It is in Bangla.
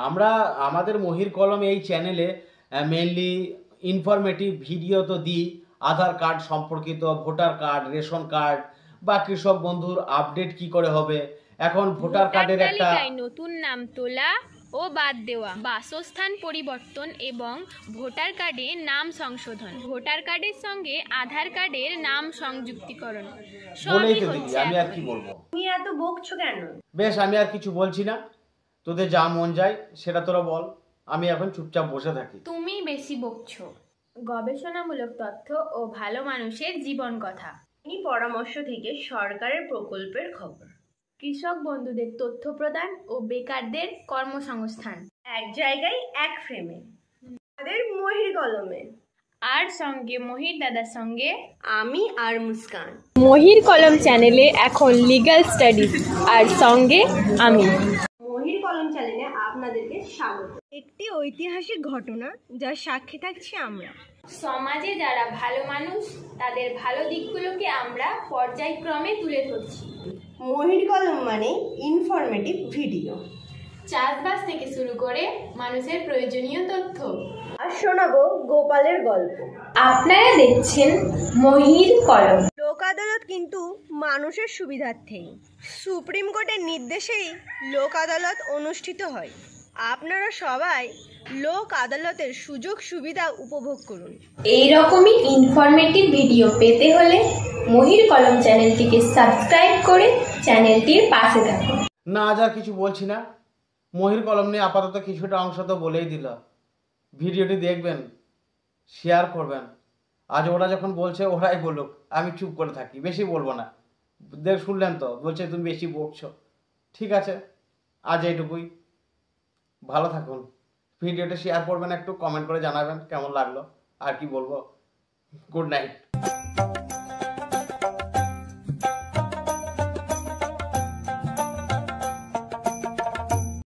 আমরা আমাদের মহির কলম এই চ্যানেলে মেনলি ইনফরমেটিভ ভিডিও তো দিই, আধার কার্ড সম্পর্কিত, ভোটার কার্ড, রেশন কার্ড বা কৃষক বন্ধুর আপডেট কি করে হবে, এখন ভোটার কার্ডের একটা নতুন নাম তোলা ও বাদ দেওয়া, বাসস্থান পরিবর্তন এবং ভোটার কার্ডে নাম সংশোধন, ভোটার কার্ডের সঙ্গে আধার কার্ডের নাম সংযুক্তিকরণ। বলেই তো দিদি, আমি আর কি বলবো। তুমি এত বকছো কেন? বেশ, আমি আর কিছু বলছি না, তোদের যা মন যায় সেটা তোরা বল, আমি এখন চুপচাপ বসে থাকি। তুমি বেশি বকছো। গবেষণামূলক তথ্য ও ভালো মানুষের জীবন কথা, পরামর্শ থেকে সরকারের প্রকল্পের খবর, কৃষক বন্ধুদের তথ্য প্রদান ও বেকারদের কর্মসংস্থান, এক জায়গায় এক ফ্রেমে আমাদের মহির কলমে। আর সঙ্গে মহির দাদার সঙ্গে আমি আর মুস্কান। মহির কলম চ্যানেলে এখন লিগ্যাল স্টাডিজ, আর সঙ্গে আমি। মহির কলম চ্যানেলে আপনাদেরকে স্বাগত। একটি ঐতিহাসিক ঘটনা যার সাক্ষী থাকছি আমরা। সমাজে যারা ভালো মানুষ তাদের ভালো দিকগুলোকে আমরা পর্যায়ক্রমে তুলে ধরছি। মহির কলম মানে ইনফরমেটিভ ভিডিও, চাষবাস থেকে শুরু করে মানুষের প্রয়োজনীয় তথ্য। আর শোনাবো গোপালের গল্প। আপনারা দেখছেন মহির কলম। লোক আদালত কিন্তু মানুষের সুবিধার্থেই, সুপ্রিম কোর্টের নির্দেশেই লোক আদালত অনুষ্ঠিত হয়। আপনারা সবাই লোক আদালতের সুযোগ সুবিধা উপভোগ করুন। এই রকমই ইনফরমেটিভ ভিডিও পেতে হলে মহির কলম চ্যানেলটিকে সাবস্ক্রাইব করে চ্যানেলটির পাশে থাকুন। না, আজ আর কিছু বলছি না, মহির কলম নিয়ে আপাতত কিছুটা অংশ তো বলেই দিল। ভিডিওটি দেখবেন, শেয়ার করবেন। আজ ওরা যখন বলছে ওরাই বলুক, আমি চুপ করে থাকি, বেশি বলবো না। শুনলেন তো, বলছে তুমি বেশি বকছো। ঠিক আছে, আজ এইটুকুই। ভালো থাকুন। ভিডিওটা শেয়ার করবেন, একটু কমেন্ট করে জানাবেন কেমন লাগলো। আর কি বলবো, গুড নাইট।